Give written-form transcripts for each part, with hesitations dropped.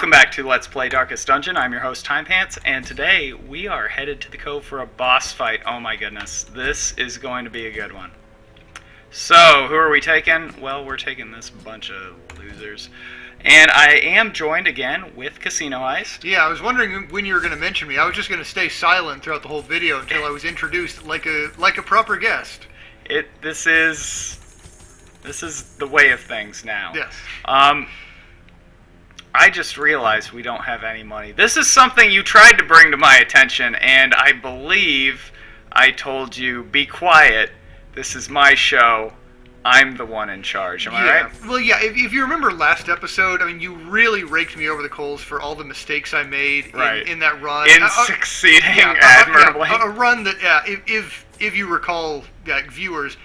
Welcome back to Let's Play Darkest Dungeon. I'm your host, Timepants, and today we are headed to the cove for a boss fight. Oh my goodness, this is going to be a good one. So, who are we taking? Well, we're taking this bunch of losers. And I am joined again with Casino Eyes. Yeah, I was wondering when you were going to mention me. I was just going to stay silent throughout the whole video until I was introduced like a proper guest. This is the way of things now. Yes. I just realized we don't have any money. This is something you tried to bring to my attention, and I believe I told you, be quiet. This is my show. I'm the one in charge. Am I right? Well, yeah. If you remember last episode, I mean, you really raked me over the coals for all the mistakes I made in that run. In succeeding admirably. A run that, if you recall, viewers,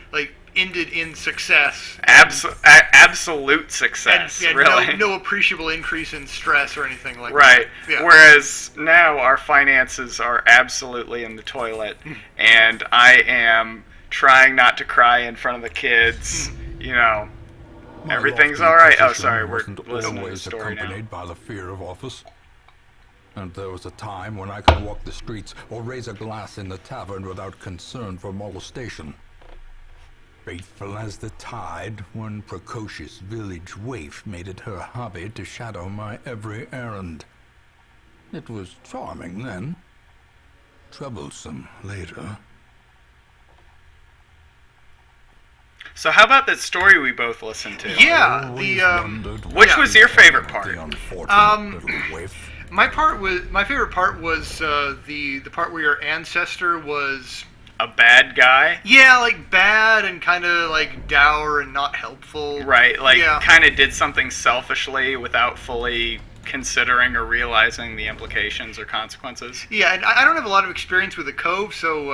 ended in success. Absolute success, and really. No appreciable increase in stress or anything like that. Right. Yeah. Whereas now our finances are absolutely in the toilet, and I am trying not to cry in front of the kids. You know, everything's all right. Oh, sorry, we're listening to the story now. Accompanied by the fear of office. And there was a time when I could walk the streets or raise a glass in the tavern without concern for molestation. Faithful as the tide, one precocious village waif made it her hobby to shadow my every errand. It was charming then, troublesome later. So how about that story we both listened to? Yeah, which was your favorite part? My favorite part was the part where your ancestor was a bad guy? Yeah, bad and kind of dour and not helpful. Right, kind of did something selfishly without fully considering or realizing the implications or consequences. Yeah, and I don't have a lot of experience with the cove, so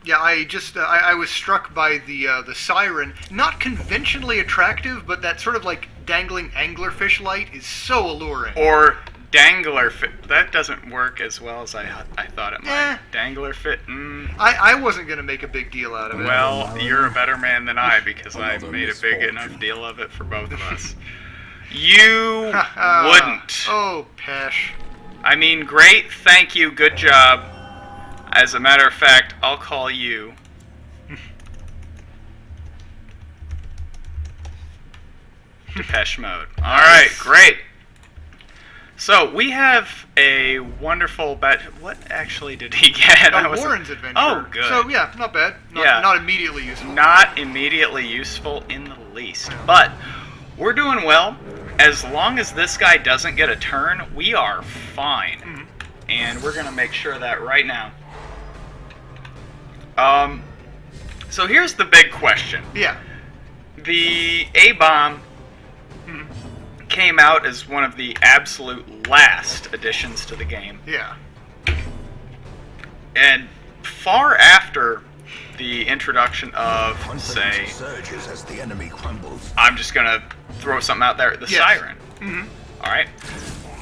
I was struck by the Siren. Not conventionally attractive, but that sort of dangling anglerfish light is so alluring. Or dangler fit. That doesn't work as well as I thought it might. Dangler fit. I wasn't going to make a big deal out of it. Well, you're a better man than I, because I made a big enough deal of it for both of us. You wouldn't. Oh, Pesh. I mean, great, thank you, good job. As a matter of fact, I'll call you Depeche Mode. Alright, great. So, we have a wonderful bet. What actually did he get? Warren's Adventure. Oh, good. So, yeah, not bad. Not immediately useful. Not immediately useful in the least. But, we're doing well. As long as this guy doesn't get a turn, we are fine. Mm-hmm. And we're going to make sure of that right now. So here's the big question. Yeah. The A-bomb came out as one of the absolute last additions to the game. Yeah. And far after the introduction of, say, surges as the enemy crumbles. I'm just gonna throw something out there, the Siren. Mm-hmm. Alright.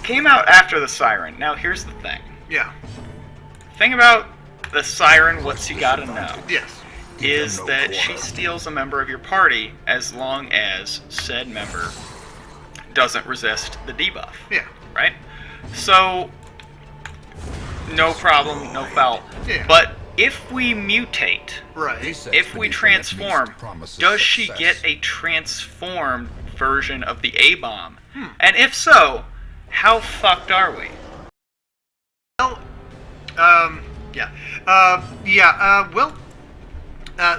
Came out after the Siren. Now here's the thing. Yeah. Thing about the Siren, what's you gotta know? Yes. Is that she steals a member of your party as long as said member doesn't resist the debuff. Yeah. Right? So, no problem, no foul. Yeah. But if we mutate, right, if we transform, does she get a transformed version of the A-bomb? And if so, how fucked are we? Well,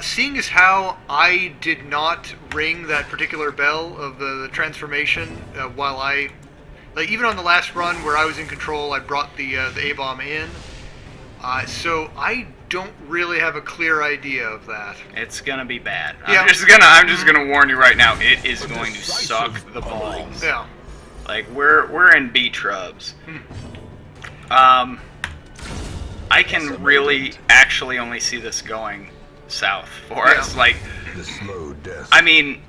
seeing as how I did not ring that particular bell of the transformation while even on the last run where I was in control, I brought the A-bomb in. So I don't really have a clear idea of that. It's gonna be bad. Yeah. I'm just gonna warn you right now. It is going to suck the balls. Yeah. We're in B-trubs. I can really actually only see this going south for us. The slow death. I mean,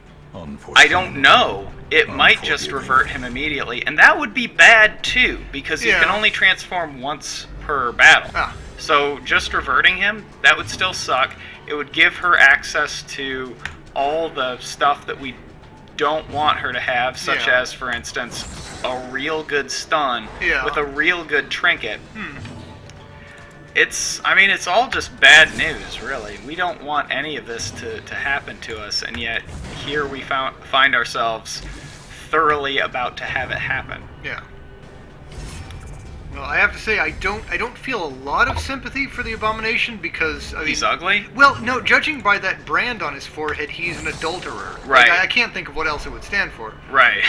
I don't know. It might just revert him immediately, and that would be bad too, because he can only transform once per battle. So just reverting him, that would still suck. It would give her access to all the stuff that we don't want her to have, such as, for instance, a real good stun Yeah. with a real good trinket. It's all just bad news, really. We don't want any of this to happen to us, and yet here we find ourselves thoroughly about to have it happen. Yeah. Well, I have to say, I don't feel a lot of sympathy for the Abomination because He's ugly? Well, no, judging by that brand on his forehead, he's an adulterer. Right. Like, I can't think of what else it would stand for. Right.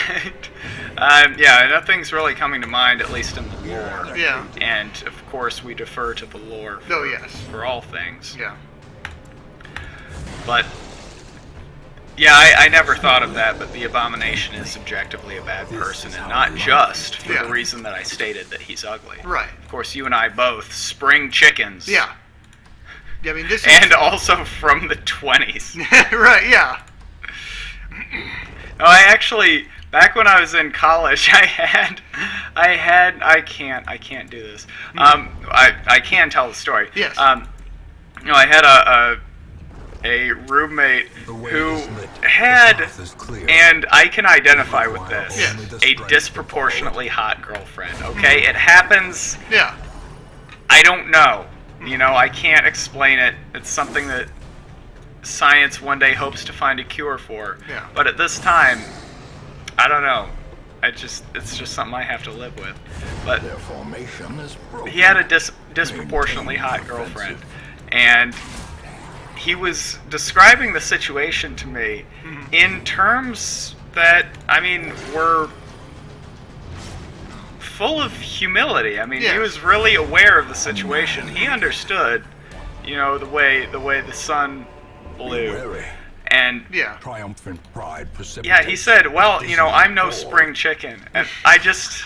Yeah, nothing's really coming to mind, at least in the lore. Yeah. And, of course, we defer to the lore Oh, yes. for all things. Yeah. But, yeah, I never thought of that, but the Abomination is subjectively a bad person, and not just for Yeah. the reason that I stated that he's ugly. Right. Of course, you and I both spring chickens. Yeah. Yeah, I mean, this is... And also from the 20s. Right, yeah. No, I actually, back when I was in college, I can't do this. I can tell the story. Yes. I had a roommate who had, and I can identify with this, Yes. a disproportionately hot girlfriend, okay? It happens, Yeah. I don't know. I can't explain it. It's something that science one day hopes to find a cure for. Yeah. But at this time, I don't know. It's just something I have to live with. But Their formation is broken. he had a disproportionately hot girlfriend, and he was describing the situation to me in terms that, were full of humility. Yeah. He was really aware of the situation. He understood, the way the sun blew. Wary. And Yeah. Triumphant pride precipitates. yeah, he said, well, I'm no spring chicken. And I just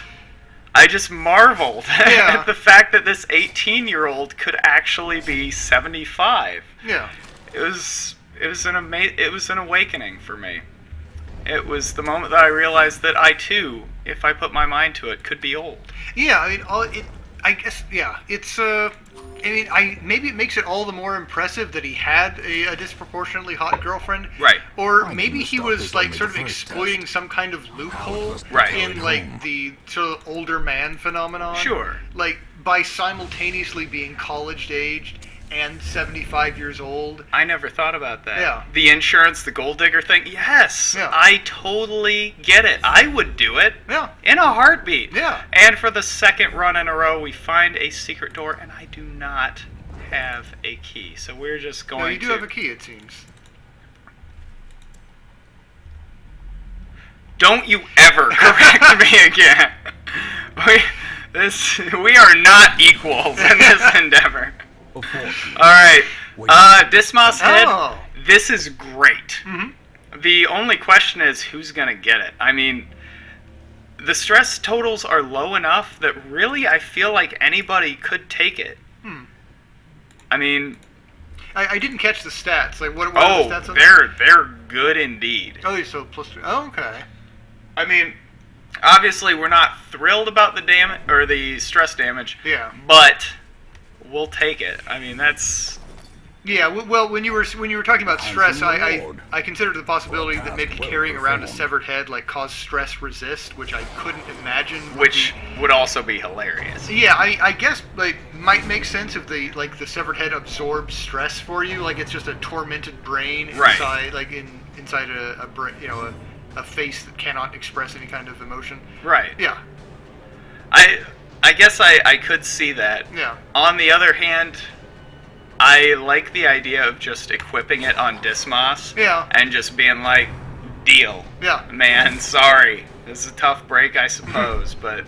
marveled Yeah. at the fact that this 18-year-old could actually be 75. Yeah. It was an awakening for me. It was the moment that I realized that I too, if I put my mind to it, could be old. Yeah, I guess, yeah, it's, maybe it makes it all the more impressive that he had a disproportionately hot girlfriend. Right. Or Finding maybe the he stuff was, is like, only sort of the first exploiting test. some kind of loophole Right. in, like, the sort of older man phenomenon. Sure. Like, by simultaneously being college-aged and 75 years old. I never thought about that. Yeah. The insurance, the gold digger thing. Yes. Yeah. I totally get it. I would do it. Yeah. In a heartbeat. Yeah. And for the second run in a row, we find a secret door, and I do not have a key. So we're just going No, you do to... have a key, it seems. Don't you ever correct me again. We are not equals in this endeavor. Alright. Dismas Head, Oh. this is great. Mm-hmm. The only question is who's going to get it. The stress totals are low enough that really I feel like anybody could take it. I didn't catch the stats. Like, what are the stats on they're good indeed. Oh, so +3. Oh, okay. Obviously we're not thrilled about the damage or the stress damage. Yeah. But we'll take it. That's Yeah, well, when you were talking about stress, from the I Lord. considered the possibility that maybe carrying around a severed head like caused stress resist, which I couldn't imagine. which would also be hilarious. Yeah, I guess like might make sense if the severed head absorbs stress for you, like it's just a tormented brain inside, Right. like inside a brain, a face that cannot express any kind of emotion. Right. Yeah, I guess I could see that. yeah, On the other hand, I like the idea of just equipping it on Dismas. Yeah. And just being like, deal. yeah. Man, sorry. This is a tough break, I suppose, but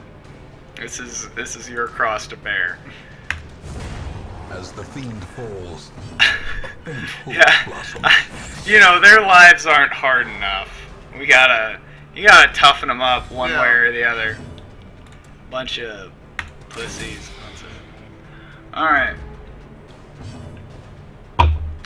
this is your cross to bear. As the fiend falls, hope Yeah. blossoms. Their lives aren't hard enough. You gotta toughen them up one Yeah. way or the other. Bunch of pussies. Alright.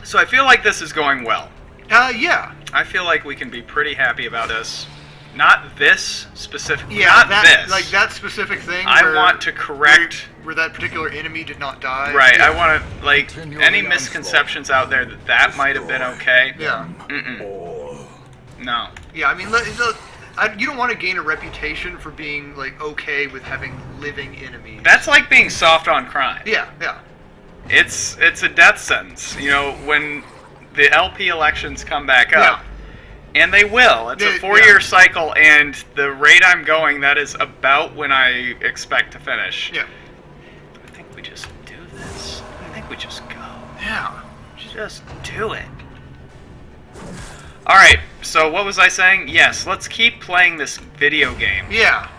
So I feel like this is going well. Yeah. I feel like we can be pretty happy about this. Not this specific. Yeah, not that, this. like that specific thing. I want to correct. where that particular enemy did not die. Right. Yeah. I want to Continually any onslaught. misconceptions out there that might have been okay. Yeah. Mm-mm. Or No. Yeah, you don't want to gain a reputation for being like okay with having living enemies. That's like being soft on crime. Yeah, yeah. It's a death sentence. You know, when the LP elections come back up, and they will. It's a 4-year cycle, and the rate I'm going, that is about when I expect to finish. Yeah. I think we just do this. I think we just go. Yeah. Just do it. Alright, so what was I saying? Yes, let's keep playing this video game. Yeah.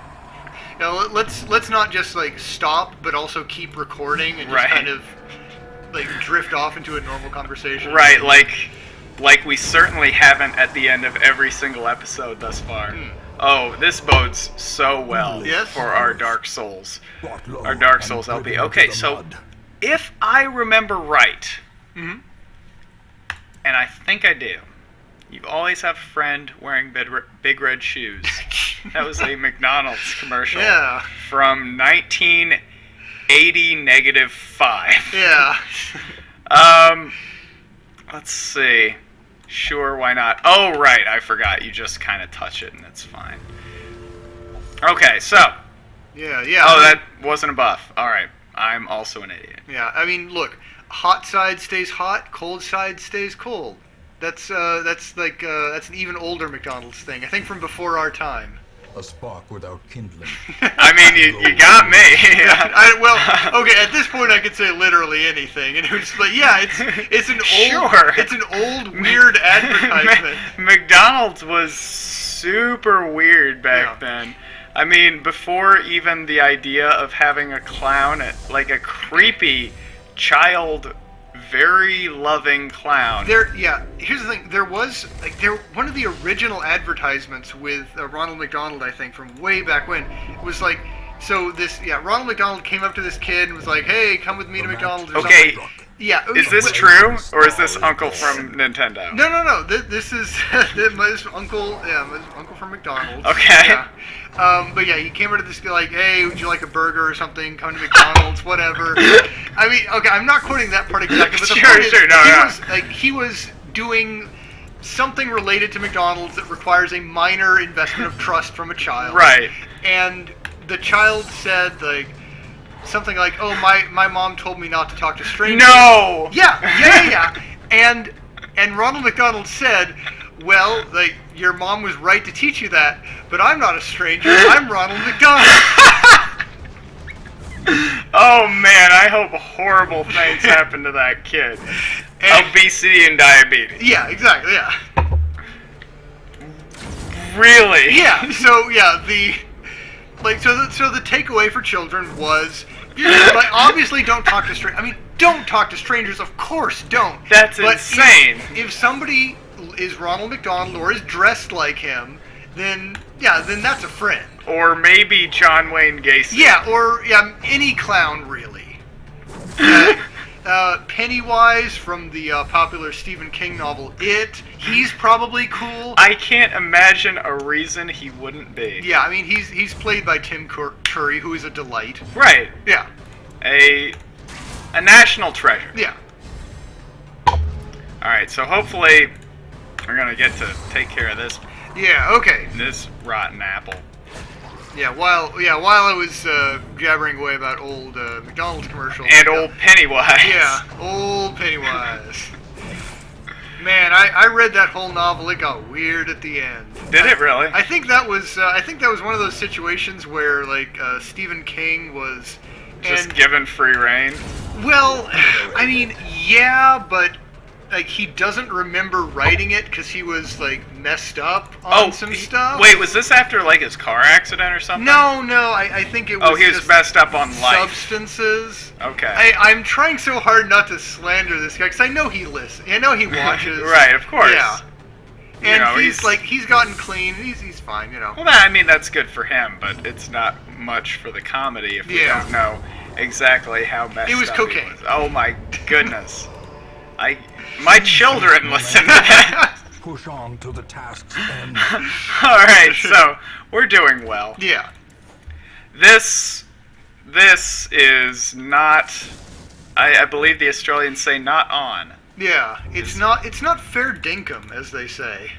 Now, let's not just like stop, but also keep recording and just kind of like drift off into a normal conversation. Right, like we certainly haven't at the end of every single episode thus far. Oh, this bodes so well for our Dark Souls. Our Dark Souls LP. Okay, so if I remember right, and I think I do, you always have a friend wearing big red shoes. That was a McDonald's commercial from 1980-5. Yeah. Let's see. Sure, why not? Oh, right, I forgot. You just kind of touch it and it's fine. Okay, so. Yeah, yeah. Oh, that wasn't a buff. Alright, I'm also an idiot. Yeah, I mean, look, hot side stays hot, cold side stays cold. That's an even older McDonald's thing. I think from before our time. A spark without kindling. I mean, you got me. Well, okay. At this point, I could say literally anything, and it was like, yeah, it's an old weird advertisement. McDonald's was super weird back then. I mean, before even the idea of having a clown, like a creepy child, very loving clown. Here's the thing. There was one of the original advertisements with Ronald McDonald, I think, from way back when. It was like, Ronald McDonald came up to this kid and was like, "Hey, come with me to McDonald's." Or okay. something. Yeah. Is this true, or is this Uncle from Nintendo? No. This is my uncle. Yeah, my uncle from McDonald's. Okay. Yeah. But yeah, he came over to this guy like, "Hey, would you like a burger or something? Come to McDonald's, whatever." I mean, okay, I'm not quoting that part exactly, but the point is, he was doing something related to McDonald's that requires a minor investment of trust from a child. Right. And the child said like something like, "Oh, my mom told me not to talk to strangers." No. Yeah. And Ronald McDonald said, "Well, like, your mom was right to teach you that, but I'm not a stranger. I'm Ronald McDonald." Oh man, I hope horrible things happen to that kid. Obesity and diabetes. Yeah, exactly. Yeah. Really? Yeah. So yeah, the takeaway for children was, like, obviously don't talk to strangers. I mean, don't talk to strangers. Of course, don't. That's insane. If somebody is Ronald McDonald or is dressed like him, then that's a friend. Or maybe John Wayne Gacy. Yeah, or any clown really. Pennywise from the popular Stephen King novel It. He's probably cool. I can't imagine a reason he wouldn't be. Yeah, I mean he's played by Tim Curry, who is a delight. Right. Yeah. A national treasure. Yeah. All right, so hopefully we're gonna get to take care of this. Yeah. Okay. This rotten apple. Yeah. While I was jabbering away about old McDonald's commercials and old Pennywise. Yeah, old Pennywise. Man, I read that whole novel. It got weird at the end. Did it really? I think that was one of those situations where like Stephen King was just given free rein. Well, I mean, yeah, but like he doesn't remember writing it because he was like messed up on some stuff. Wait, was this after like his car accident or something? No, I think it was. Oh, he was messed up on life. Substances. Okay. I'm trying so hard not to slander this guy because I know he listens. I know he watches. Right, of course. Yeah. And he's gotten clean. He's fine, you know. Well, I mean that's good for him, but it's not much for the comedy if we don't know exactly how messed up it was cocaine. He was. Oh my goodness. My children listen to that. Push on to the task's end. Alright, so we're doing well. Yeah. This is not, I believe the Australians say not on. Yeah, it's not fair dinkum, as they say.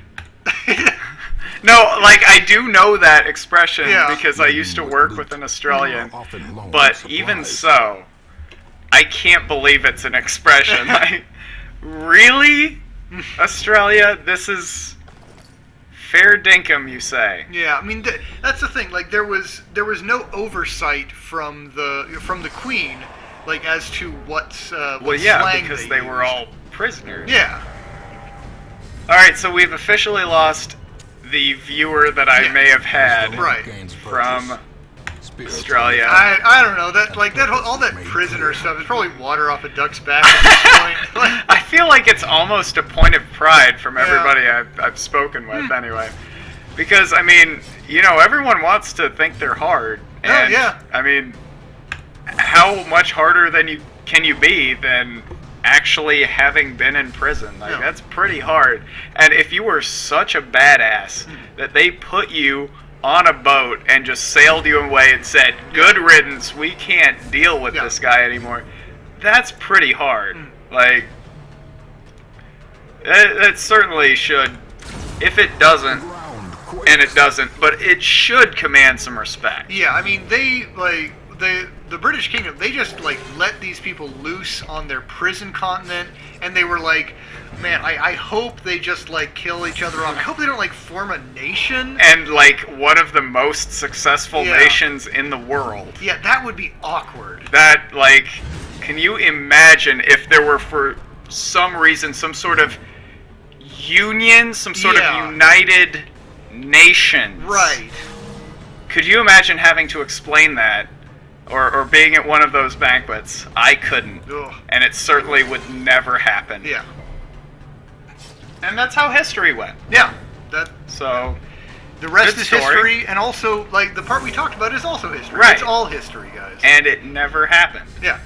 No, like, I do know that expression Yeah. because I used to work with an Australian. You are often loaned But even supplies. so, I can't believe it's an expression. Like, really? Australia? This is fair dinkum, you say? Yeah, I mean that's the thing. Like there was no oversight from the Queen, like as to what's Well, what yeah, slang because they they were used. all prisoners. Yeah, Alright, so we've officially lost the viewer that I Yeah. may have had Right. Gains from purchase. Spirits Australia. I don't know that all that prisoner stuff is probably water off a duck's back at this point. Like, I feel like it's almost a point of pride from Yeah. everybody I've spoken with, anyway. Because, I mean, you know, everyone wants to think they're hard. Oh, And, yeah. I mean, how much harder can you be than actually having been in prison? Like, Yeah. that's pretty hard. And if you were such a badass that they put you on a boat and just sailed you away and said, good riddance, we can't deal with Yeah. this guy anymore, that's pretty hard. Like, it certainly should, if it doesn't, ground and it quakes. doesn't, but it should command some respect. yeah, I mean the British Kingdom, they just like let these people loose on their prison continent, and they were like, man, I hope they just like kill each other off. I hope they don't like form a nation. And, like, one of the most successful Yeah. nations in the world. Yeah, that would be awkward. That, like, can you imagine if there were, for some reason, some sort of union, some sort Yeah. of United Nations? Right. Could you imagine having to explain that? Or being at one of those banquets? I couldn't. Ugh. And it certainly would never happen. Yeah. And that's how history went. Yeah. That So, the rest Good is story. history, and also like the part we talked about is also history. Right. It's all history, guys. and it never happened. Yeah.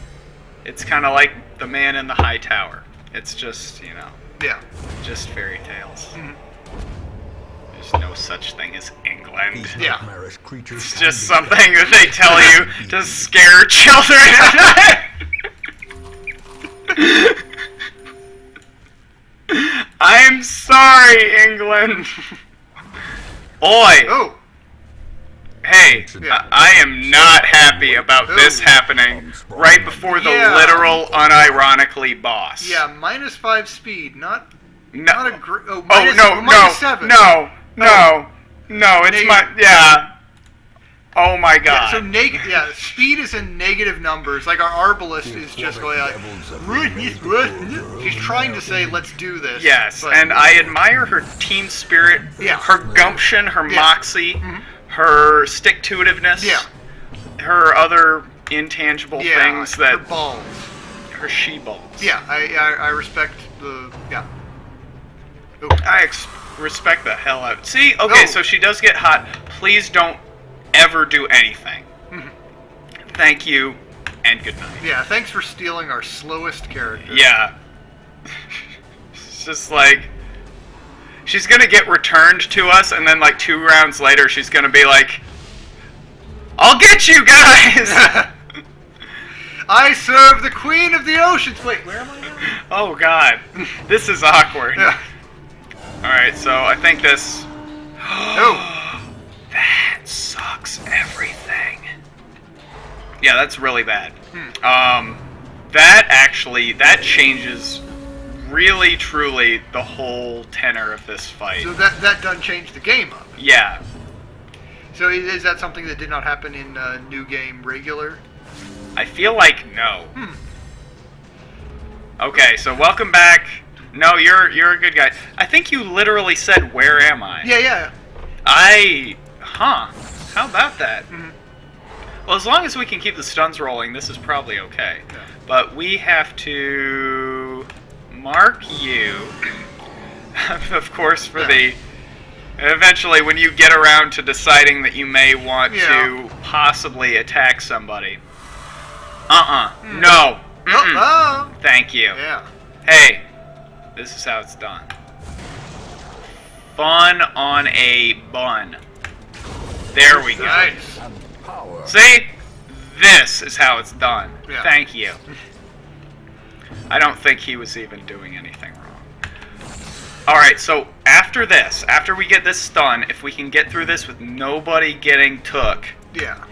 It's kind of like the man in the high tower. It's just, you know, Yeah. just fairy tales. Mhm. There's no such thing as England. These Yeah. nightmarish creatures It's can just be something that deadly. they tell you to scare children. I'm sorry, England. Oi, Oh. hey, Yeah. I am not happy about this Oh. happening right before the Yeah. literal, unironically boss. Yeah. -5 speed. Not No. not a great. Oh, Oh, minus, no, minus no, 7. no, no, no, it's Neg- my, yeah. Oh my Yeah, god. so speed is in negative numbers. Like our arbalist is just going like, he's trying to say, let's do this. Yes, but- and I admire her team spirit, Yeah. her gumption, her Yeah. moxie, her stick-to-itiveness, Yeah. her other intangible yeah, things her that, balls. her she-balls. Yeah, I respect the Oh, I respect the hell out. See, okay, Oh. so she does get hot. Please don't ever do anything. Mhm. Thank you, and good night. yeah. Thanks for stealing our slowest character. Yeah. It's just like, she's gonna get returned to us, and then like 2 rounds later, she's gonna be like, I'll get you guys! I serve the Queen of the Oceans. Wait, where am I now? Oh god. This is awkward. Yeah. Alright, so I think this... Oh. That sucks everything. Yeah, that's really bad. That changes really, truly the whole tenor of this fight. So that done changed the game up. Yeah. So is that something that did not happen in New Game Regular? I feel like no. Okay, so welcome back. No, you're a good guy. I think you literally said, "Where am I?" Yeah. How about that? Well, as long as we can keep the stuns rolling, this is probably okay. Yeah. But we have to mark you, of course, for the... Eventually, when you get around to deciding that you may want to possibly attack somebody. No. Mm-mm. Oh. Thank you. Yeah. Hey, this is how it's done. Fun on a bun. There we go. Nice. And power. See? This is how it's done. Yeah. Thank you. I don't think he was even doing anything wrong. Alright, so after this, after we get this done, if we can get through this with nobody getting took, Yeah.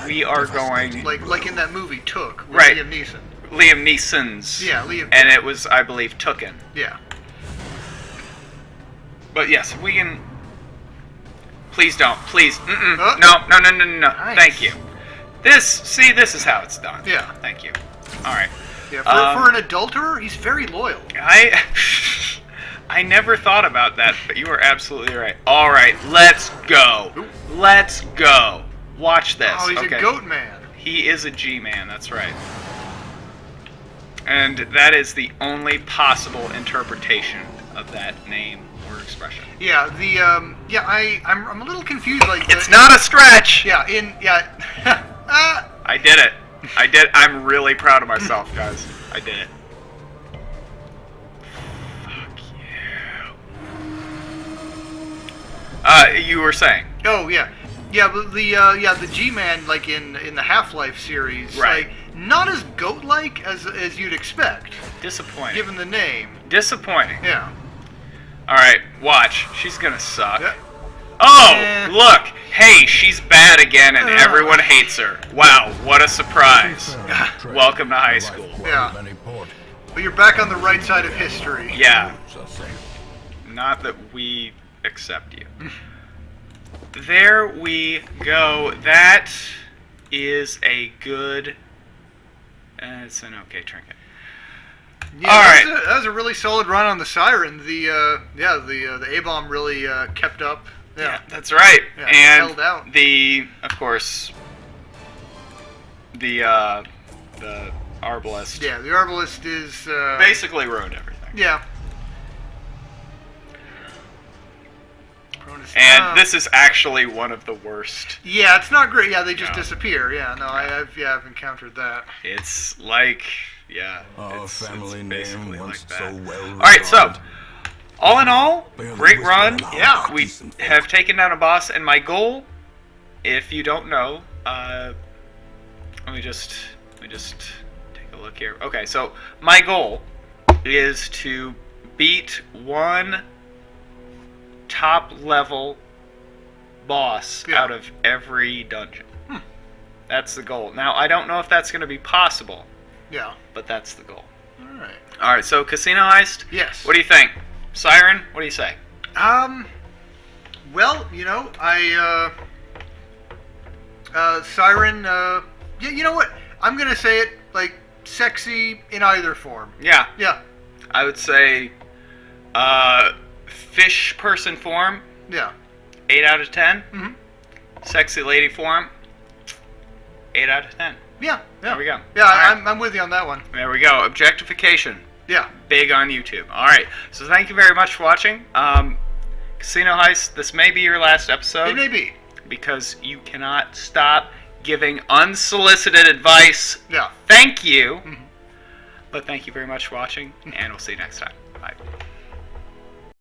we are going... Like in that movie, Took, with Right. Liam Neeson. Liam Neeson's. Yeah, Liam. And it was, I believe, Tooken. Yeah. But yes, if we can... Please don't. Please. Oh. No. Nice. Thank you. This is how it's done. Yeah. Thank you. Alright. Yeah, for an adulterer, he's very loyal. I never thought about that, but you are absolutely right. Alright, let's go. Ooh. Let's go. Watch this. Oh, he's okay. a goat man. He is a G-man, that's right. And that is the only possible interpretation of that name or expression. Yeah, I'm a little confused. Like It's not a stretch! Yeah, I did it. I'm really proud of myself, guys. I did it. Fuck you. You were saying. Oh yeah, but the G-Man like in the Half-Life series, Right. like not as goat-like as you'd expect, Disappointing. given the name. Disappointing. Yeah. Alright, watch. She's gonna suck. Yeah. Oh, Eh. look! Hey, she's bad again and everyone hates her. Wow, what a surprise. Welcome to high school. Yeah. But you're back on the right side of history. Yeah. Not that we accept you. There we go. That is a good... it's an okay trinket. Yeah, All right. That was a really solid run on the Siren. The A-bomb really kept up. Yeah, that's right. Yeah, and held out. Of course, the Arbalest Yeah, the Arbalest is basically ruined everything. Yeah. And this is actually one of the worst. Yeah, it's not great. Yeah, they just No. disappear. Yeah, no, I've encountered that. It's like, yeah. Our it's family basically name was like that. so well. All right, so regarded. all in all, Barely great whisper run. aloud Yeah, about we decent folk. have taken down a boss, and my goal, if you don't know, let me just take a look here. Okay, so my goal is to beat one top level boss Yeah. out of every dungeon. That's the goal. Now, I don't know if that's going to be possible, Yeah. but that's the goal. All right. All right, so Casino Heist. Yes. What do you think? Siren, what do you say? Well, Siren, yeah, you know what? I'm gonna say it, like, sexy in either form. Yeah, Yeah. I would say fish person form, Yeah. 8 out of 10. Mm-hmm. Sexy lady form, 8 out of 10. Yeah. There we go. Yeah, All right. I'm with you on that one. There we go. Objectification. Yeah. Big on YouTube. All right. So thank you very much for watching. Casino Heist, this may be your last episode. It may be. Because you cannot stop giving unsolicited advice. Yeah. Thank you. Mhm. But thank you very much for watching, and we'll see you next time. Bye.